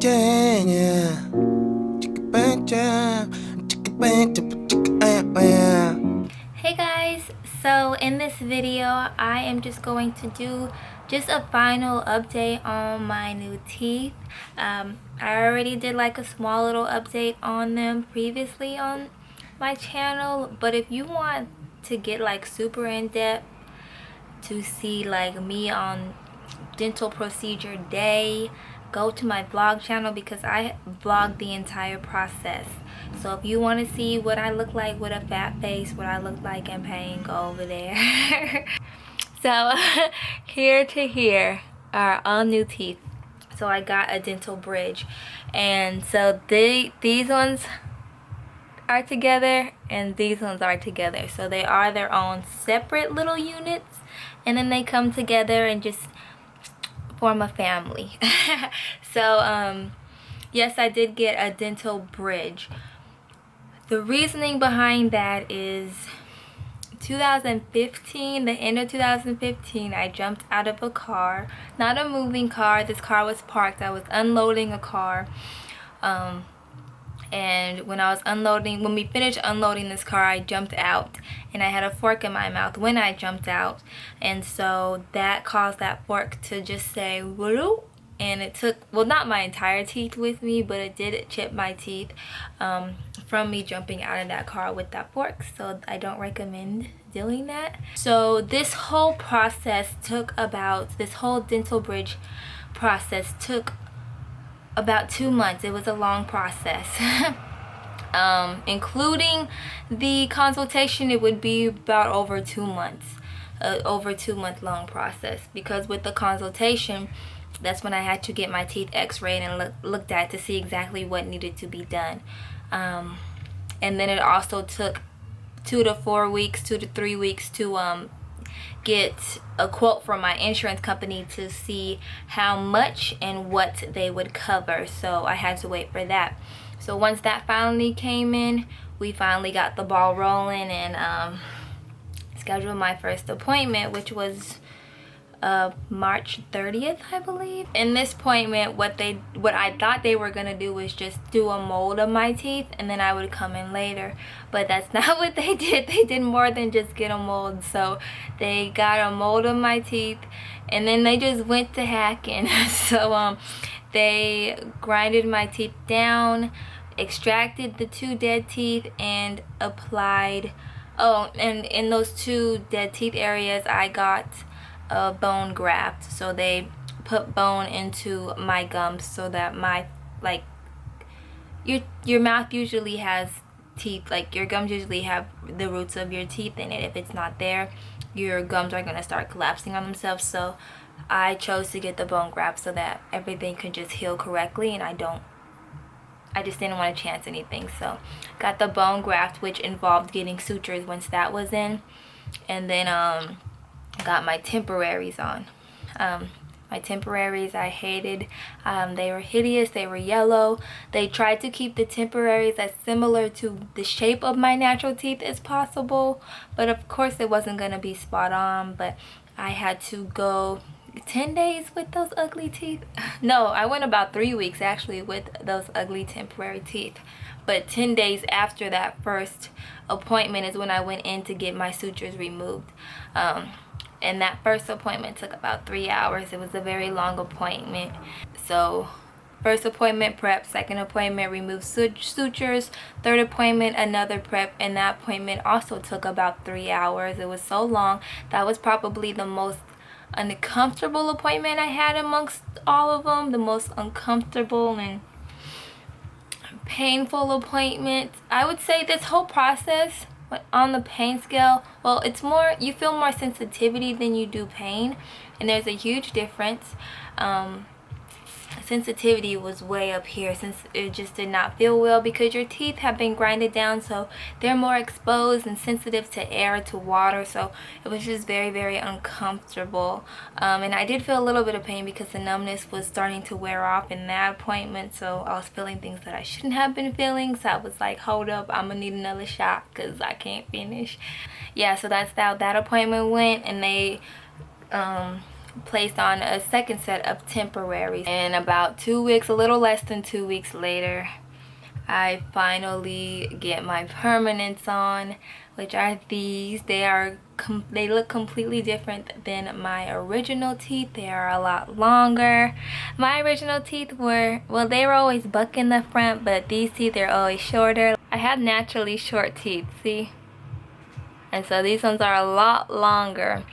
jam, yeah. Chicka bang jam, chicka bang jam. Hey guys, so in this video I am just going to do just a final update on my new teeth. I already did like a small little update on them previously on my channel, but if you want to get like super in depth to see like me on dental procedure day, go to my vlog channel because I vlog the entire process. So if you want to see what I look like with a fat face, what I look like in pain, go over there. So here to here are all new teeth. So I got a dental bridge, and so these ones are together and these ones are together, so they are their own separate little units, and then they come together and just form a family. So yes, I did get a dental bridge. The reasoning behind that is 2015, the end of 2015, I jumped out of a car, not a moving car. This car was parked. I was unloading a car, and when we finished unloading this car, I jumped out and I had a fork in my mouth when I jumped out, and so that caused that fork to just say whoop, and it took, well, not my entire teeth with me, but it did chip my teeth from me jumping out of that car with that fork. So I don't recommend doing that. So this whole dental bridge process took about 2 months. It was a long process. Including the consultation, it would be about over 2 months. Over 2 month long process, because with the consultation, that's when I had to get my teeth x-rayed and looked at to see exactly what needed to be done. And then it also took 2 to 3 weeks to get a quote from my insurance company to see how much and what they would cover. So I had to wait for that. So once that finally came in, we finally got the ball rolling and scheduled my first appointment, which was March 30th, I believe. In this appointment, what I thought they were gonna do was just do a mold of my teeth and then I would come in later, but that's not what they did. They did more than just get a mold. So they got a mold of my teeth and then they just went to hacking. So they grinded my teeth down, extracted the 2 dead teeth, and applied, and in those 2 dead teeth areas I got a bone graft. So they put bone into my gums so that my, like, your mouth usually has teeth, like your gums usually have the roots of your teeth in it. If it's not there, your gums are going to start collapsing on themselves. So I chose to get the bone graft so that everything could just heal correctly, and I just didn't want to chance anything. So got the bone graft, which involved getting sutures once that was in, and then got my temporaries on. My temporaries I hated. They were hideous. They were yellow. They tried to keep the temporaries as similar to the shape of my natural teeth as possible, but of course it wasn't going to be spot on. But I had to go 10 days with those ugly teeth. No, I went about 3 weeks actually with those ugly temporary teeth. But 10 days after that first appointment is when I went in to get my sutures removed. And that first appointment took about 3 hours. It was a very long appointment. So first appointment, prep. Second appointment, remove sutures. Third appointment, another prep. And that appointment also took about 3 hours. It was so long. That was probably the most uncomfortable appointment I had amongst all of them. The most uncomfortable and painful appointment. I would say this whole process, on the pain scale, well, it's more, you feel more sensitivity than you do pain, and there's a huge difference. Sensitivity was way up here, since it just did not feel well because your teeth have been grinded down, so they're more exposed and sensitive to air, to water. So it was just very, very uncomfortable. And I did feel a little bit of pain because the numbness was starting to wear off in that appointment, so I was feeling things that I shouldn't have been feeling. So I was like, hold up, I'm gonna need another shot because I can't finish. Yeah, so that's how that appointment went. And they placed on a second set of temporaries. And about 2 weeks, a little less than 2 weeks later, I finally get my permanents on, which are these. They look completely different than my original teeth. They are a lot longer. My original teeth were, well, they were always buck in the front, but these teeth are always shorter. I have naturally short teeth, see? And so these ones are a lot longer.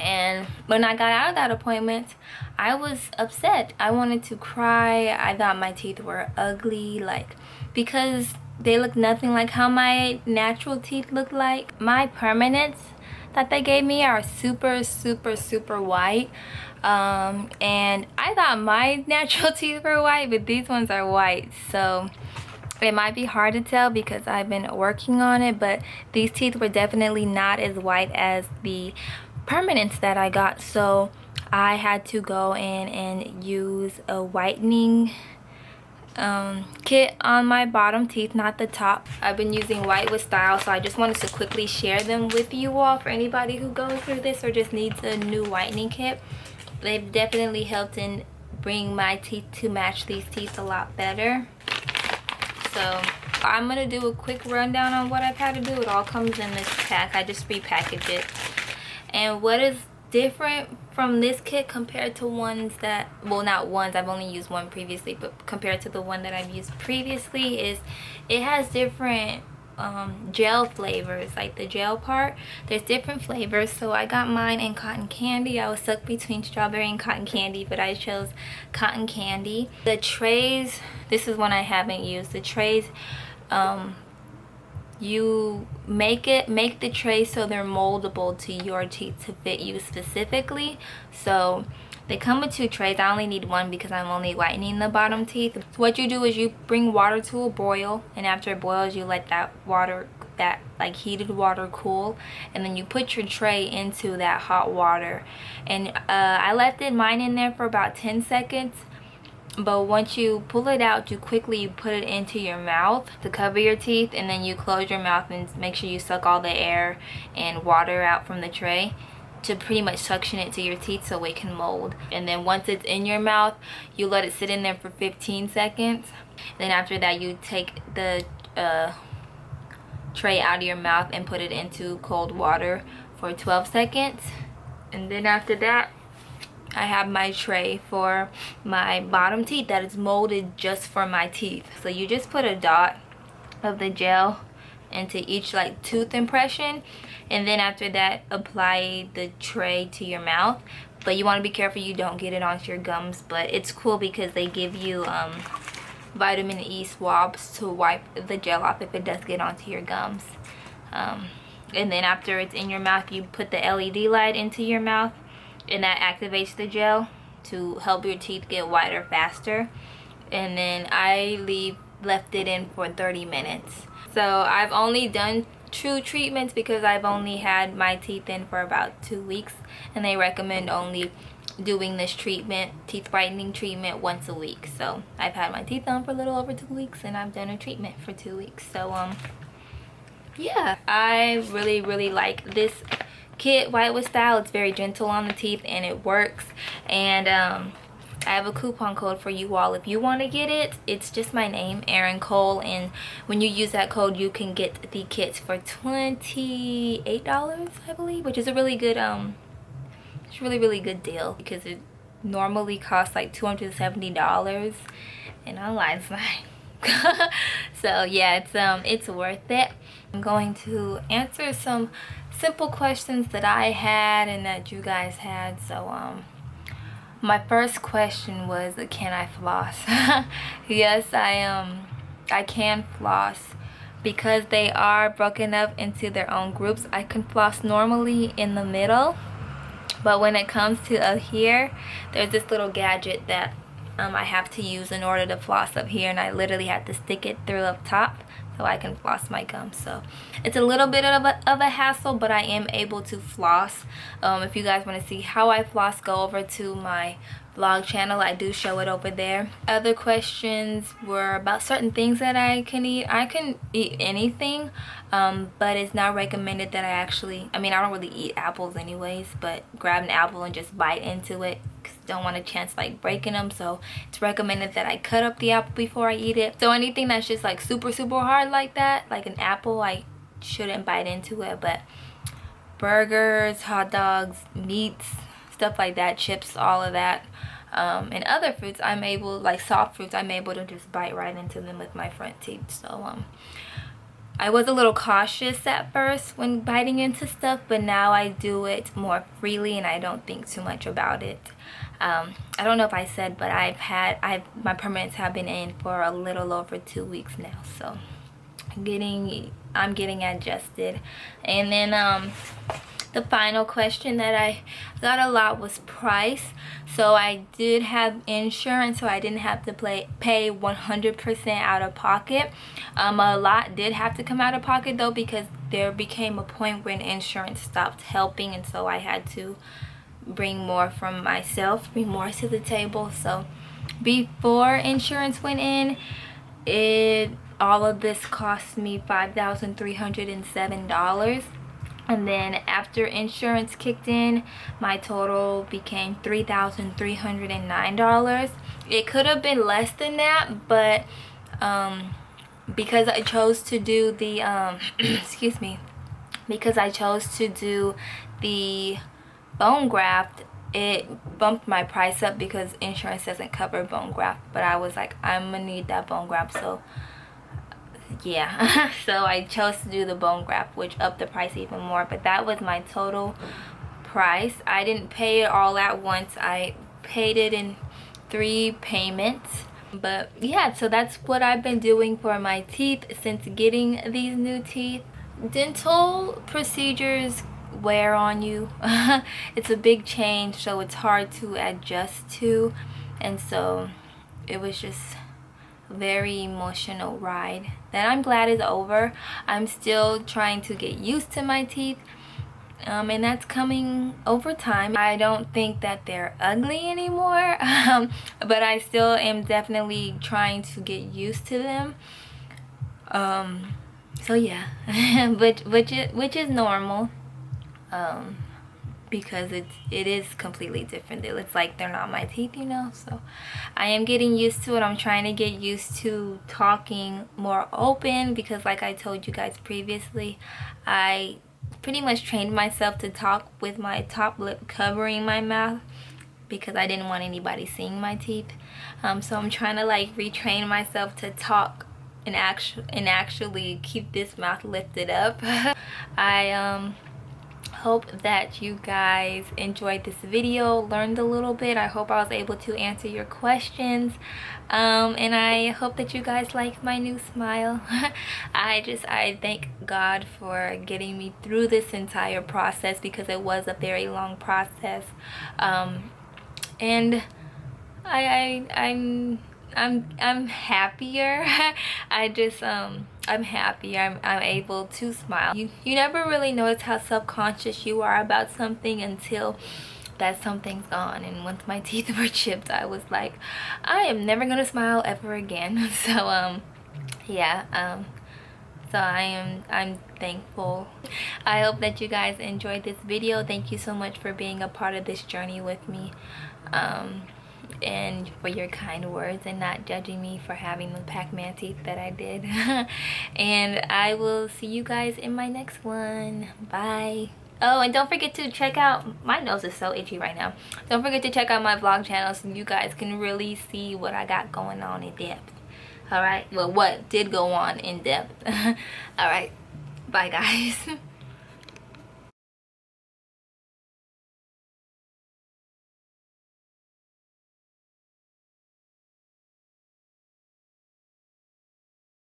And when I got out of that appointment, I was upset. I wanted to cry. I thought my teeth were ugly, like, because they look nothing like how my natural teeth look like. My permanents that they gave me are super, super, super white. And I thought my natural teeth were white, but these ones are white. So it might be hard to tell because I've been working on it, but these teeth were definitely not as white as the permanents that I got. So I had to go in and use a whitening kit on my bottom teeth, not the top. I've been using White with Style, so I just wanted to quickly share them with you all for anybody who goes through this or just needs a new whitening kit. They've definitely helped in bring my teeth to match these teeth a lot better. So I'm gonna do a quick rundown on what I've had to do. It all comes in this pack. I just repackaged it. And what is different from this kit compared to ones that, well, not ones, I've only used one previously, but compared to the one that I've used previously, is it has different gel flavors. Like the gel part, there's different flavors. So I got mine in cotton candy. I was stuck between strawberry and cotton candy, but I chose cotton candy. The trays, this is one I haven't used. The trays, you make the tray so they're moldable to your teeth to fit you specifically. So they come with 2 trays. I only need one because I'm only whitening the bottom teeth. So what you do is you bring water to a boil, and after it boils, you let that water, that like heated water, cool, and then you put your tray into that hot water. And I left mine in there for about 10 seconds. But once you pull it out, you quickly put it into your mouth to cover your teeth, and then you close your mouth and make sure you suck all the air and water out from the tray to pretty much suction it to your teeth so it can mold. And then once it's in your mouth, you let it sit in there for 15 seconds. Then after that, you take the tray out of your mouth and put it into cold water for 12 seconds. And then after that, I have my tray for my bottom teeth that is molded just for my teeth. So you just put a dot of the gel into each like tooth impression, and then after that apply the tray to your mouth. But you want to be careful you don't get it onto your gums. But it's cool because they give you vitamin E swabs to wipe the gel off if it does get onto your gums. And then after it's in your mouth, you put the LED light into your mouth, and that activates the gel to help your teeth get whiter faster. And then I left it in for 30 minutes. So I've only done 2 treatments because I've only had my teeth in for about 2 weeks, and they recommend only doing this treatment, teeth whitening treatment, once a week. So I've had my teeth on for a little over 2 weeks, and I've done a treatment for 2 weeks. So yeah, I really like this kit, White with Style. It's very gentle on the teeth and it works. And I have a coupon code for you all if you want to get it. It's just my name, Erin Cole, and when you use that code, you can get the kits for $28, I believe, which is a really good it's a really good deal because it normally costs like $270, and online it's not. So yeah, it's worth it. I'm going to answer some simple questions that I had and that you guys had. So my first question was, can I floss? Yes, I can floss. Because they are broken up into their own groups, I can floss normally in the middle, but when it comes to up here, there's this little gadget that I have to use in order to floss up here, and I literally have to stick it through up top. so I can floss my gums. So it's a little bit of a hassle, but I am able to floss. If you guys want to see how I floss, go over to my vlog channel. I do show it over there. Other questions were about certain things that I can eat. I can eat anything, but it's not recommended that I don't really eat apples anyways, but grab an apple and just bite into it, because don't want a chance like breaking them. So it's recommended that I cut up the apple before I eat it. So anything that's just like super hard like that, like an apple, I shouldn't bite into it. But burgers, hot dogs, meats, stuff like that, chips, all of that, and other fruits, I'm able, like soft fruits, I'm able to just bite right into them with my front teeth. So I was a little cautious at first when biting into stuff, but now I do it more freely and I don't think too much about it. I don't know if I said, but my permits have been in for a little over 2 weeks now, so I'm getting adjusted. And then the final question that I got a lot was price. So I did have insurance, so I didn't have to pay 100% out of pocket. A lot did have to come out of pocket though, because there became a point when insurance stopped helping, and so I had to bring more from myself, bring more to the table. So before insurance went in, all of this cost me $5,307. And then after insurance kicked in, my total became $3,309. It could have been less than that, but because I chose to do the excuse me, because I chose to do the bone graft, it bumped my price up because insurance doesn't cover bone graft. But I was like, I'm gonna need that bone graft, so yeah. So I chose to do the bone graft, which upped the price even more. But that was my total price. I didn't pay it all at once. I paid it in 3 payments. But yeah, so that's what I've been doing for my teeth since getting these new teeth. Dental procedures wear on you. It's a big change, so it's hard to adjust to, and so it was just very emotional ride that I'm glad is over. I'm still trying to get used to my teeth, and that's coming over time. I don't think that they're ugly anymore, but I still am definitely trying to get used to them. So yeah, which is normal, because it is completely different. It's like they're not my teeth, you know. So I am getting used to it. I'm trying to get used to talking more open, because like I told you guys previously, I pretty much trained myself to talk with my top lip covering my mouth because I didn't want anybody seeing my teeth. So I'm trying to like retrain myself to talk and actually keep this mouth lifted up. I hope that you guys enjoyed this video, learned a little bit. I hope I was able to answer your questions, and I hope that you guys like my new smile. I thank God for getting me through this entire process, because it was a very long process, and I'm happier. I'm happy. I'm able to smile. You never really notice how self-conscious you are about something until that something's gone. And once my teeth were chipped, I was like, I am never gonna smile ever again. So yeah, so I'm thankful. I hope that you guys enjoyed this video. Thank you so much for being a part of this journey with me, and for your kind words and not judging me for having the Pac-Man teeth that I did. And I will see you guys in my next one. Bye. Oh, and don't forget to check out, my nose is so itchy right now. Don't forget to check out my vlog channel so you guys can really see what I got going on in depth. Alright, well, what did go on in depth. Alright, bye guys.